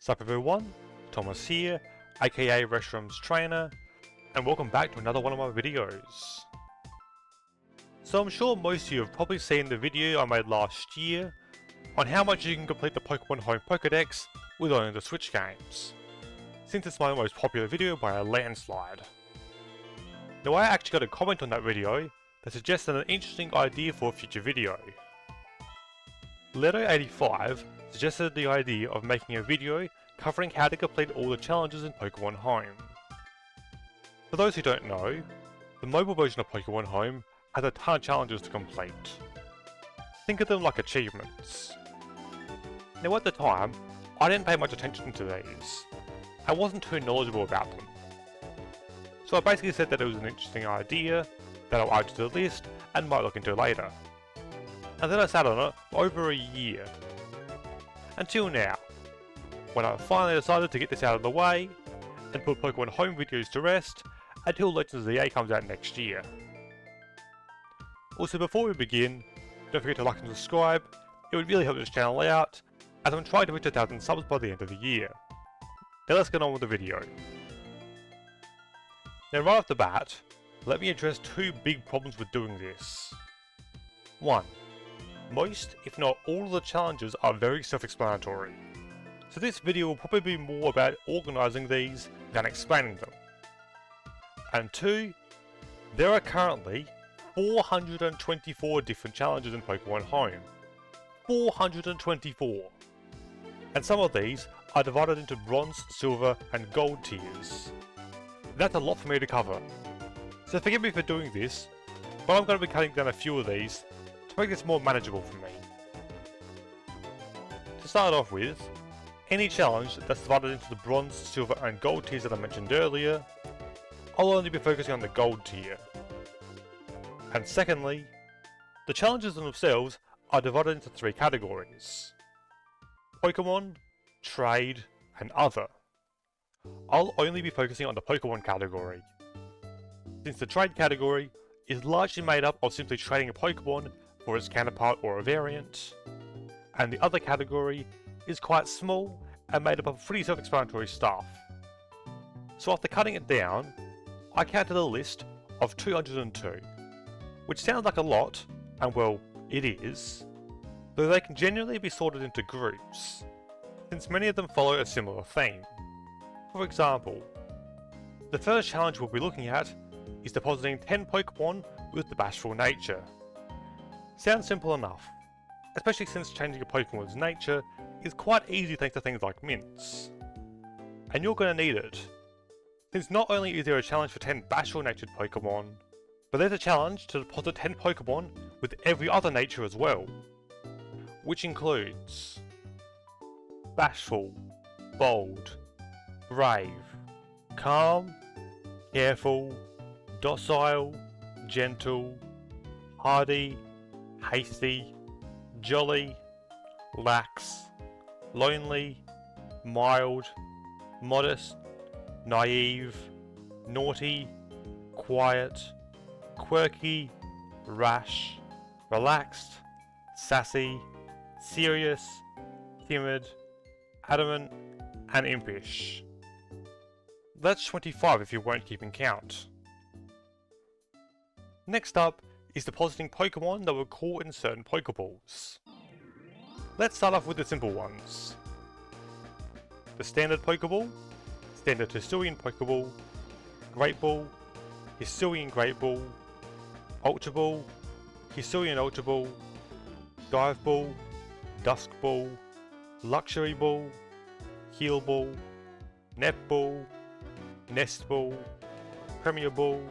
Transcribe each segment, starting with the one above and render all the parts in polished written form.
Sup everyone, Thomas here, aka Restrooms Trainer, and welcome back to another one of my videos. So I'm sure most of you have probably seen the video I made last year on how much you can complete the Pokémon Home Pokédex with only the Switch games, since it's my most popular video by a landslide. Now I actually got a comment on that video that suggested an interesting idea for a future video. Leto85 suggested the idea of making a video covering how to complete all the challenges in Pokémon Home. For those who don't know, the mobile version of Pokémon Home has a ton of challenges to complete. Think of them like achievements. Now at the time, I didn't pay much attention to these. I wasn't too knowledgeable about them. So I basically said that it was an interesting idea that I'll add to the list and might look into later. And then I sat on it for over a year. Until now, when I finally decided to get this out of the way and put Pokémon Home videos to rest until Legends of the A comes out next year. Also, before we begin, don't forget to like and subscribe. It would really help this channel out, as I'm trying to reach 1,000 subs by the end of the year. Now let's get on with the video. Now right off the bat, let me address two big problems with doing this. 1. Most, if not all of the challenges are very self-explanatory. So this video will probably be more about organising these than explaining them. And 2, there are currently 424 different challenges in Pokémon Home. 424! And some of these are divided into bronze, silver and gold tiers. That's a lot for me to cover. So forgive me for doing this, but I'm going to be cutting down a few of these to make this more manageable for me. To start off with, any challenge that's divided into the bronze, silver and gold tiers that I mentioned earlier, I'll only be focusing on the gold tier. And secondly, the challenges themselves are divided into 3 categories: Pokémon, Trade and Other. I'll only be focusing on the Pokémon category, since the Trade category is largely made up of simply trading a Pokémon for its counterpart or a variant, and the other category is quite small and made up of pretty self-explanatory stuff. So after cutting it down, I counted a list of 202, which sounds like a lot, and well, it is, though they can generally be sorted into groups, since many of them follow a similar theme. For example, the first challenge we'll be looking at is depositing 10 Pokémon with the bashful nature. Sounds simple enough, especially since changing a Pokémon's nature is quite easy thanks to things like mints. And you're going to need it, since not only is there a challenge for 10 bashful natured Pokémon, but there's a challenge to deposit 10 Pokémon with every other nature as well, which includes bashful, bold, brave, calm, careful, docile, gentle, hardy, hasty, jolly, lax, lonely, mild, modest, naive, naughty, quiet, quirky, rash, relaxed, sassy, serious, timid, adamant, and impish. That's 25 if you weren't keeping count. Next up is depositing Pokémon that were caught in certain Pokeballs. Let's start off with the simple ones. The Standard Pokeball, Standard Hisuian Pokeball, Great Ball, Hisuian Great Ball, Ultra Ball, Hisuian Ultra Ball, Dive Ball, Dusk Ball, Luxury Ball, Heal Ball, Net Ball, Nest Ball, Premier Ball,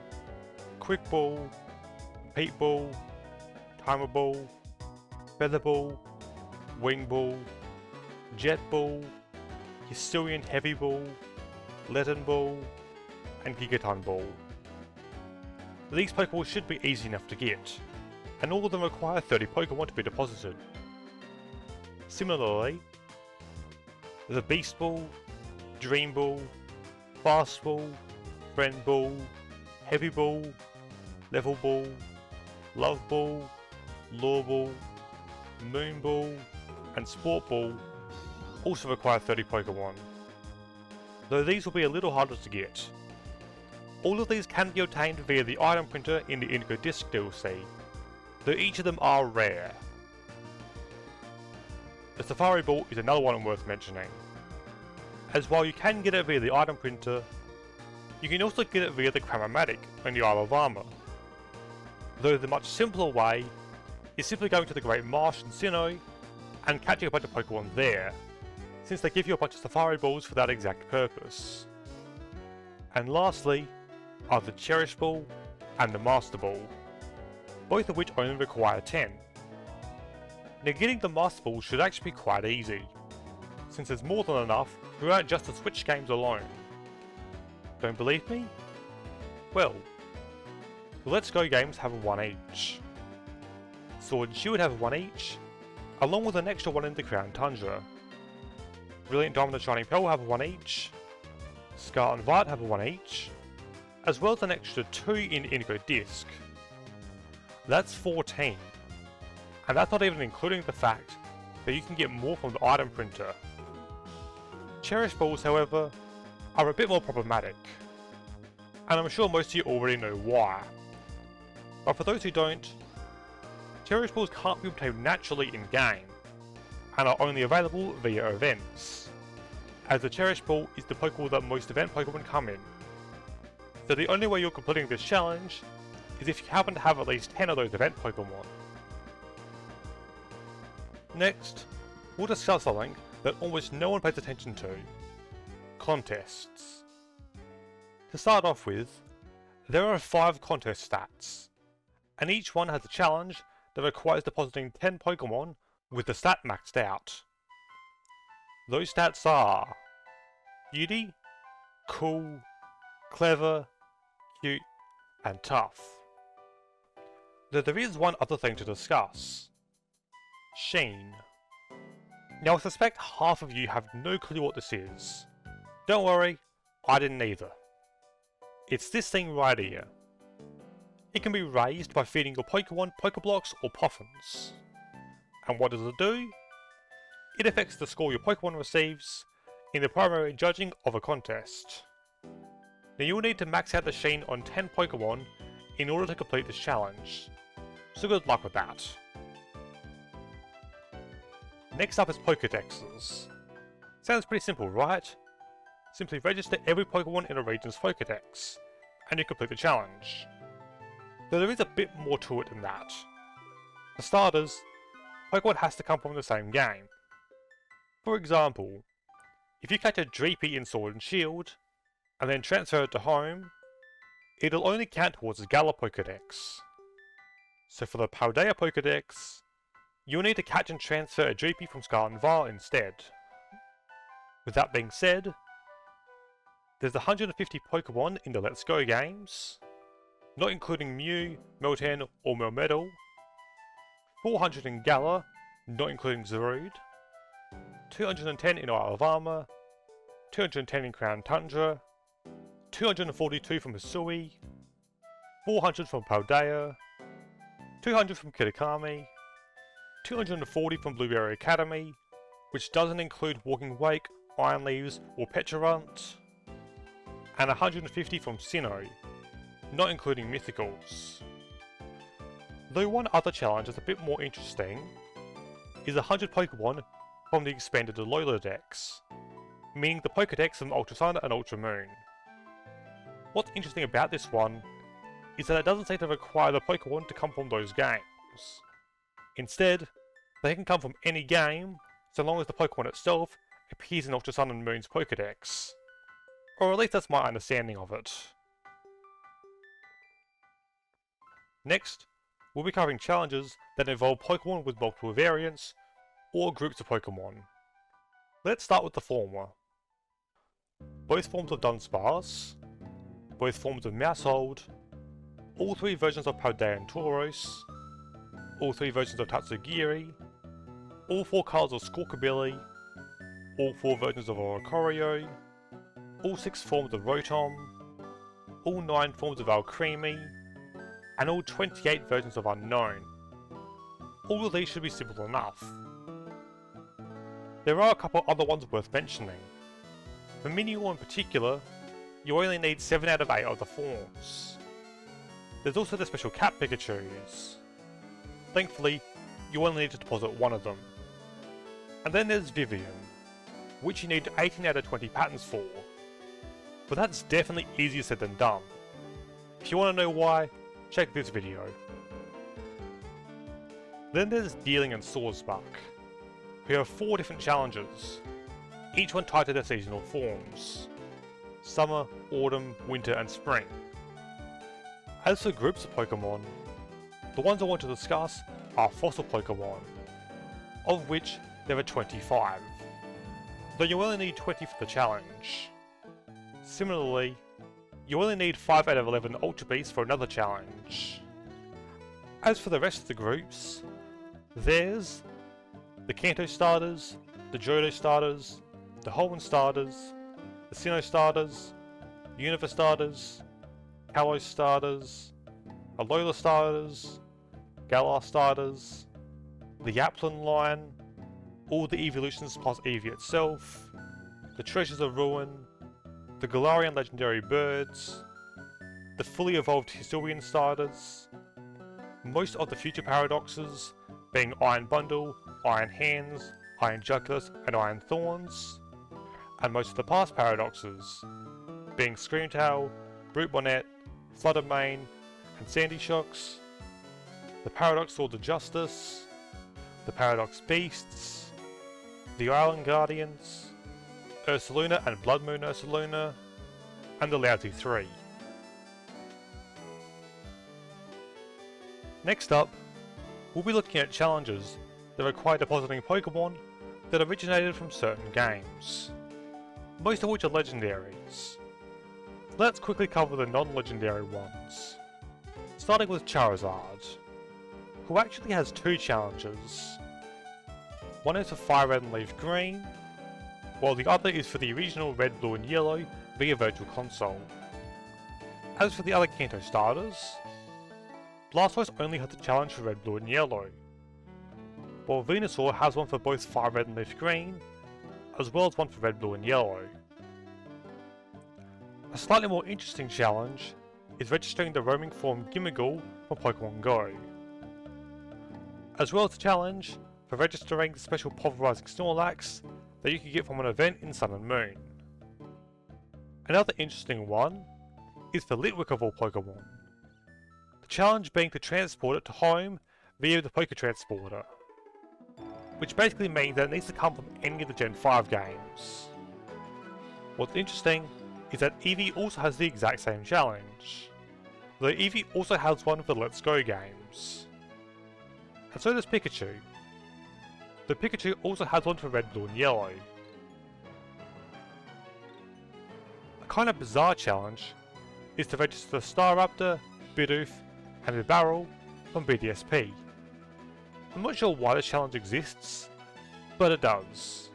Quick Ball, Peat Ball, Timer Ball, Feather Ball, Wing Ball, Jet Ball, Hisuian Heavy Ball, Leaden Ball, and Gigaton Ball. These Pokeballs should be easy enough to get, and all of them require 30 Pokemon to be deposited. Similarly, the Beast Ball, Dream Ball, Fast Ball, Friend Ball, Heavy Ball, Level Ball, Love Ball, Lure Ball, Moon Ball, and Sport Ball also require 30 Pokemon, though these will be a little harder to get. All of these can be obtained via the item printer in the Indigo Disc DLC, though each of them are rare. The Safari Ball is another one worth mentioning, as while you can get it via the item printer, you can also get it via the Cramomatic on the Isle of Armor, though the much simpler way is simply going to the Great Marsh in Sinnoh and catching a bunch of Pokemon there, since they give you a bunch of Safari Balls for that exact purpose. And lastly are the Cherish Ball and the Master Ball, both of which only require 10. Now getting the Master Ball should actually be quite easy, since there's more than enough throughout just the Switch games alone. Don't believe me? Well, the Let's Go games have one each. Sword and Shield have one each, along with an extra one in the Crown Tundra. Brilliant Diamond and Shining Pearl have one each, Scarlet and Violet have one each, as well as an extra 2 in Indigo Disc. That's 14, and that's not even including the fact that you can get more from the item printer. Cherish Balls, however, are a bit more problematic, and I'm sure most of you already know why. But for those who don't, Cherish Balls can't be obtained naturally in-game, and are only available via events, as the Cherish Ball is the Pokeball that most event Pokemon come in. So the only way you're completing this challenge is if you happen to have at least 10 of those event Pokemon. Next, we'll discuss something that almost no one pays attention to: contests. To start off with, there are 5 contest stats, and each one has a challenge that requires depositing 10 Pokemon with the stat maxed out. Those stats are Beauty, Cool, Clever, Cute, and Tough. Though there is one other thing to discuss: Sheen. Now I suspect half of you have no clue what this is. Don't worry, I didn't either. It's this thing right here. It can be raised by feeding your Pokemon Pokeblocks or Poffins. And what does it do? It affects the score your Pokemon receives in the primary judging of a contest. Now you'll need to max out the Sheen on 10 Pokemon in order to complete this challenge, so good luck with that. Next up is Pokédexes. Sounds pretty simple, right? Simply register every Pokemon in a region's Pokédex, and you complete the challenge. Though there is a bit more to it than that. For starters, Pokemon has to come from the same game. For example, if you catch a Dreepy in Sword and Shield, and then transfer it to home, it'll only count towards the Galar Pokédex. So for the Paldea Pokédex, you'll need to catch and transfer a Dreepy from Scarlet and Violet instead. With that being said, there's 150 Pokemon in the Let's Go games, not including Mew, Meltan or Melmetal, 400 in Galar, not including Zarude, 210 in Isle of Armor, 210 in Crown Tundra, 242 from Hisui, 400 from Paldea, 200 from Kitakami, 240 from Blueberry Academy, which doesn't include Walking Wake, Iron Leaves or Pecharunt, and 150 from Sinnoh, not including Mythicals. Though one other challenge that's a bit more interesting is 100 Pokemon from the expanded Alola Dex, meaning the Pokédex from Ultra Sun and Ultra Moon. What's interesting about this one is that it doesn't seem to require the Pokemon to come from those games. Instead, they can come from any game so long as the Pokemon itself appears in Ultra Sun and Moon's Pokédex. Or at least that's my understanding of it. Next, we'll be covering challenges that involve Pokemon with multiple variants, or groups of Pokemon. Let's start with the former. Both forms of Dunsparce, both forms of Maushold, all 3 versions of Paldea and Tauros, all 3 versions of Tatsugiri, all 4 colors of Squawkabilly, all 4 versions of Oricorio, all 6 forms of Rotom, all 9 forms of Alcremie, and all 28 versions of Unknown. All of these should be simple enough. There are a couple other ones worth mentioning. For Minior in particular, you only need 7 out of 8 of the forms. There's also the special cat Pikachus. Thankfully, you only need to deposit one of them. And then there's Vivian, which you need 18 out of 20 patterns for. But that's definitely easier said than done. If you want to know why, check this video. Then there's Dealing and Swordsbuck, who have 4 different challenges, each one tied to their seasonal forms: Summer, Autumn, Winter and Spring. As for groups of Pokemon, the ones I want to discuss are fossil Pokemon, of which there are 25, though you only need 20 for the challenge. Similarly, you only need 5 out of 11 Ultra Beasts for another challenge. As for the rest of the groups, there's the Kanto starters, the Johto starters, the Hoenn starters, the Sinnoh starters, Unova starters, Kalos starters, Alola starters, Galar starters, the Yapplin line, all the evolutions plus Eevee itself, the Treasures of Ruin, the Galarian legendary birds, the fully evolved Hisuian starters, most of the future paradoxes being Iron Bundle, Iron Hands, Iron Jugulas and Iron Thorns, and most of the past paradoxes being Screamtail, Brute Bonnet, Flooded Mane and Sandy Shocks, the Paradox Sword of Justice, the Paradox Beasts, the Island Guardians, Ursaluna and Blood Moon Ursaluna, and the Lousy 3. Next up, we'll be looking at challenges that require depositing Pokemon that originated from certain games, most of which are legendaries. Let's quickly cover the non-legendary ones, starting with Charizard, who actually has 2 challenges. One is for Fire Red and Leaf Green, while the other is for the original Red, Blue and Yellow via Virtual Console. As for the other Kanto starters, Blastoise only has a challenge for Red, Blue and Yellow, while Venusaur has one for both Fire Red and Leaf Green, as well as one for Red, Blue and Yellow. A slightly more interesting challenge is registering the roaming form Gimmighoul from Pokemon Go, as well as the challenge for registering the special pulverizing Snorlax that you can get from an event in Sun and Moon. Another interesting one is for Litwick of all Pokemon, the challenge being to transport it to home via the Poketransporter, which basically means that it needs to come from any of the Gen 5 games. What's interesting is that Eevee also has the exact same challenge, though Eevee also has one for the Let's Go games. And so does Pikachu. The Pikachu also has one for Red, Blue and Yellow. A kind of bizarre challenge is to register the Staraptor, Bidoof and Bibarel from BDSP. I'm not sure why this challenge exists, but it does.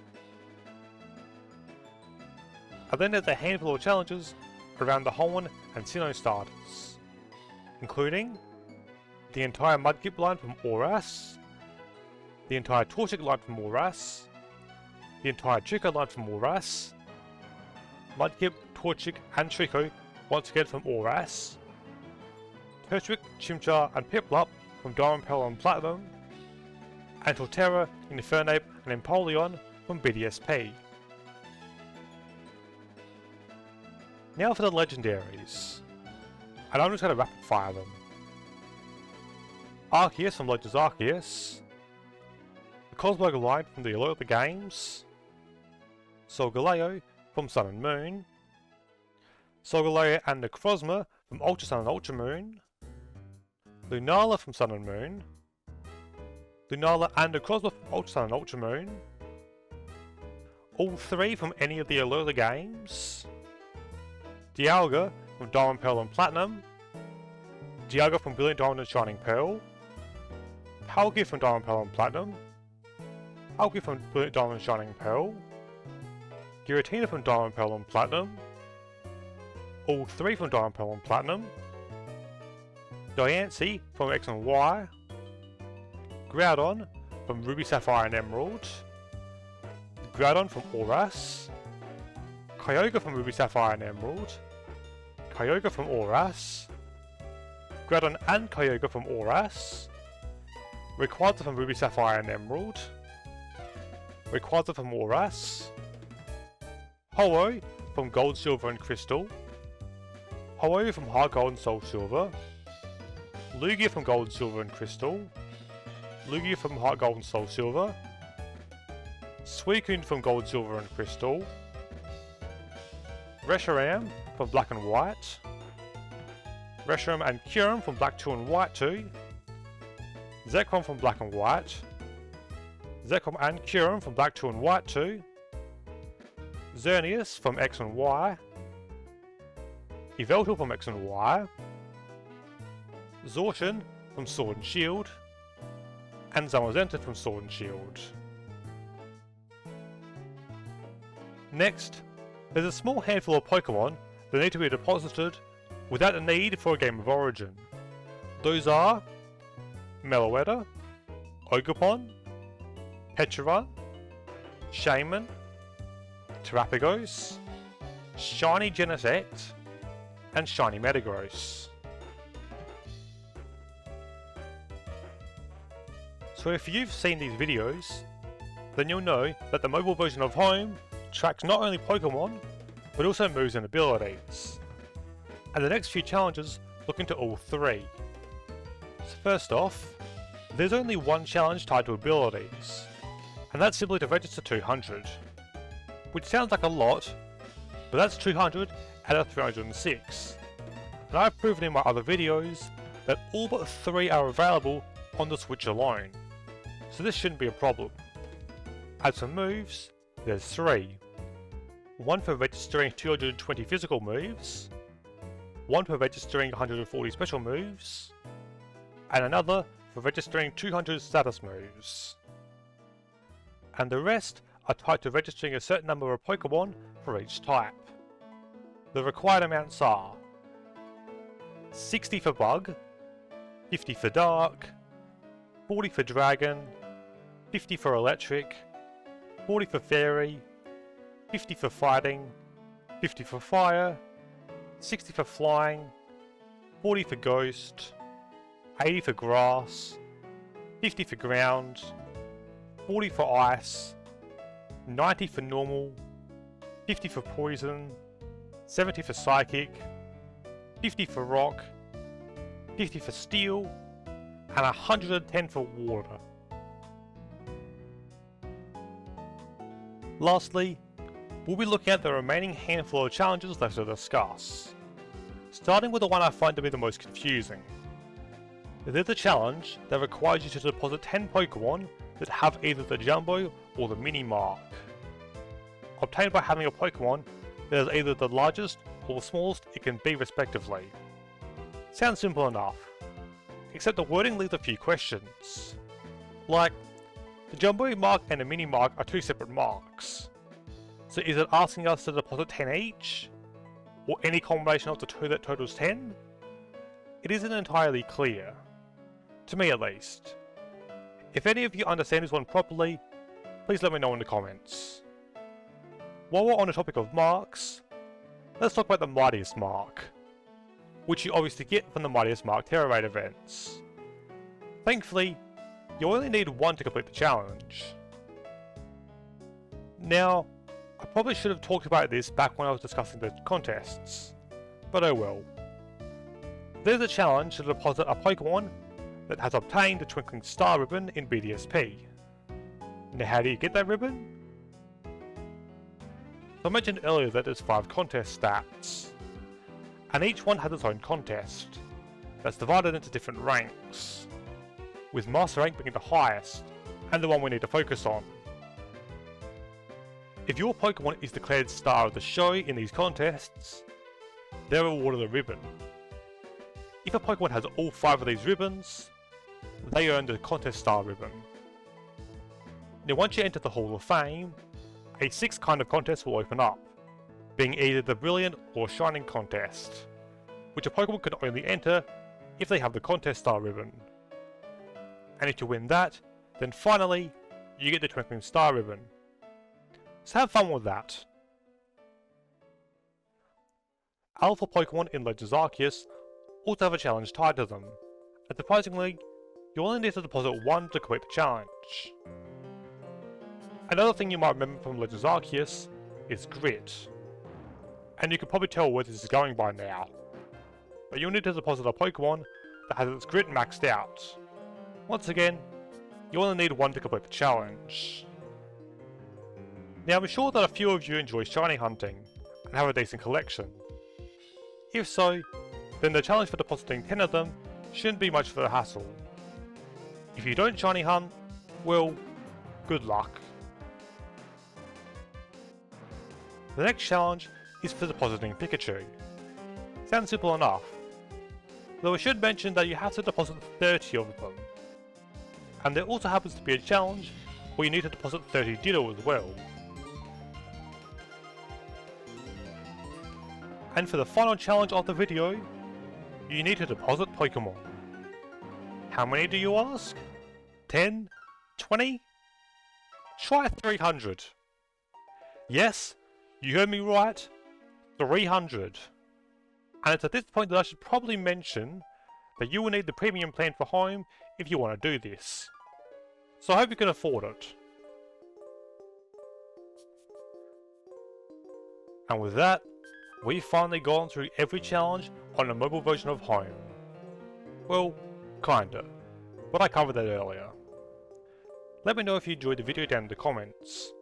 And then there's a handful of challenges around the Hoenn and Sinnoh starters, including the entire Mudkip line from Oras, the entire Torchic line from Oras, the entire Trico line from Oras, Mudkip, Torchic and Trico once again from Oras, Turtwig, Chimchar and Piplup from Diamond Pearl and Platinum, and Torterra, Infernape and Empoleon from BDSP. Now for the legendaries, and I'm just going to rapid fire them. Arceus from Legends Arceus, the Cosmog line from the Alola games, Solgaleo from Sun and Moon, Solgaleo and Necrozma from Ultra Sun and Ultra Moon, Lunala from Sun and Moon, Lunala and Necrozma from Ultra Sun and Ultra Moon, all 3 from any of the Alola games, Dialga from Diamond Pearl and Platinum, Dialga from Brilliant Diamond and Shining Pearl, Palkia from Diamond Pearl and Platinum, Palkia from Brilliant Diamond and Shining Pearl, Giratina from Diamond Pearl and Platinum, all 3 from Diamond Pearl and Platinum, Diancie from X and Y, Groudon from Ruby Sapphire and Emerald, Groudon from Oras, Kyogre from Ruby Sapphire and Emerald, Kyogre from Oras, Groudon and Kyogre from Oras, Rayquaza from Ruby Sapphire and Emerald, Rayquaza from Oras, Ho-Oh from Gold, Silver and Crystal, Ho-Oh from Heart Gold and Soul Silver, Lugia from Gold, Silver and Crystal, Lugia from Heart Gold and Soul Silver, Suicune from Gold, Silver and Crystal, Reshiram from Black and White, Reshiram and Kyurem from Black 2 and White 2, Zekrom from Black and White, Zekrom and Kyurem from Black 2 and White 2, Xerneas from X and Y, Yveltal from X and Y, Zacian from Sword and Shield, and Zamazenta from Sword and Shield. Next, there's a small handful of Pokemon that need to be deposited without a need for a Game of Origin. Those are Meloetta, Ogerpon, Pecharunt, Shaman, Terapagos, Shiny Genesect, and Shiny Metagross. So if you've seen these videos, then you'll know that the mobile version of Home tracks not only Pokemon, but also moves and abilities. And the next few challenges look into all three. So first off, there's only one challenge tied to abilities, and that's simply to register 200. Which sounds like a lot, but that's 200 out of 306. And I've proven in my other videos that all but 3 are available on the Switch alone, so this shouldn't be a problem. As for moves, there's 3. One for registering 220 physical moves, one for registering 140 special moves, and another for registering 200 status moves. And the rest are tied to registering a certain number of Pokemon for each type. The required amounts are 60 for Bug, 50 for Dark, 40 for Dragon, 50 for Electric, 40 for Fairy, 50 for Fighting, 50 for Fire, 60 for Flying, 40 for Ghost, 80 for Grass, 50 for Ground, 40 for Ice, 90 for Normal, 50 for Poison, 70 for Psychic, 50 for Rock, 50 for Steel, and 110 for Water. Lastly, we'll be looking at the remaining handful of challenges left to discuss, starting with the one I find to be the most confusing. There's a challenge that requires you to deposit 10 Pokemon that have either the Jumbo or the Mini mark, obtained by having a Pokemon that is either the largest or the smallest it can be respectively. Sounds simple enough, except the wording leaves a few questions. Like, the Jumbo mark and the Mini mark are 2 separate marks, so is it asking us to deposit 10 each? Or any combination of the 2 that totals 10? It isn't entirely clear, to me at least. If any of you understand this one properly, please let me know in the comments. While we're on the topic of marks, let's talk about the Mightiest mark, which you obviously get from the Mightiest mark Terra Raid events. Thankfully, you only need 1 to complete the challenge. Now, I probably should have talked about this back when I was discussing the contests, but oh well. There's a challenge to deposit a Pokemon that has obtained the Twinkling Star ribbon in BDSP. Now how do you get that ribbon? So I mentioned earlier that there's 5 contest stats, and each one has its own contest, that's divided into different ranks, with Master Rank being the highest, and the one we need to focus on. If your Pokemon is declared Star of the Show in these contests, they're awarded a ribbon. If a Pokemon has all 5 of these ribbons, they earn the Contest Star ribbon. Now once you enter the Hall of Fame, a 6th kind of contest will open up, being either the Brilliant or Shining contest, which a Pokemon can only enter if they have the Contest Star ribbon. And if you win that, then finally, you get the Twinkling Star ribbon. so have fun with that. Alpha Pokemon in Legends Arceus also have a challenge tied to them, and surprisingly, you only need to deposit 1 to complete the challenge. Another thing you might remember from Legends Arceus is Grit, and you can probably tell where this is going by now, but you'll need to deposit a Pokemon that has its Grit maxed out. Once again, you only need 1 to complete the challenge. Now I'm sure that a few of you enjoy shiny hunting and have a decent collection. If so, then the challenge for depositing 10 of them shouldn't be much of a hassle. If you don't shiny hunt, well, good luck. The next challenge is for depositing Pikachu. Sounds simple enough, though I should mention that you have to deposit 30 of them. And there also happens to be a challenge where you need to deposit 30 Ditto as well. And for the final challenge of the video, you need to deposit Pokemon. How many do you ask? 10? 20? Try 300. Yes, you heard me right, 300. And it's at this point that I should probably mention that you will need the premium plan for home if you want to do this. So I hope you can afford it. And with that, we've finally gone through every challenge on the mobile version of Home. Well, kinda, but I covered that earlier. Let me know if you enjoyed the video down in the comments.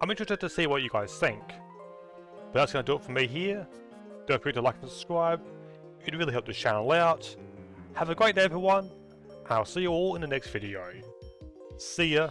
I'm interested to see what you guys think. But that's going to do it for me here. Don't forget to like and subscribe, it really helps the channel out. Have a great day everyone, and I'll see you all in the next video. See ya!